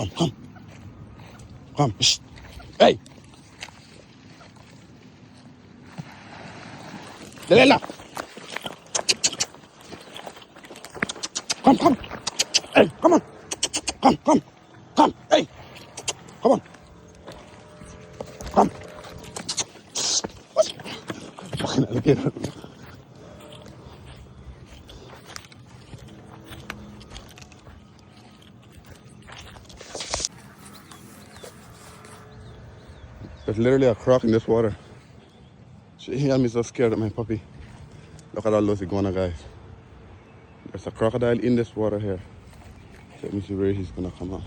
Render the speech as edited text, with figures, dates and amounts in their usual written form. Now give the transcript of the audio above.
Come. Come. Shh. Hey. Delela. Come. Hey, come on. Come. Hey. Come on. Come. What? Fucking alligator. There's literally a croc in this water. He had me so scared of my puppy. Look at all those iguana guys. There's a crocodile in this water here. Let me see where he's gonna come out.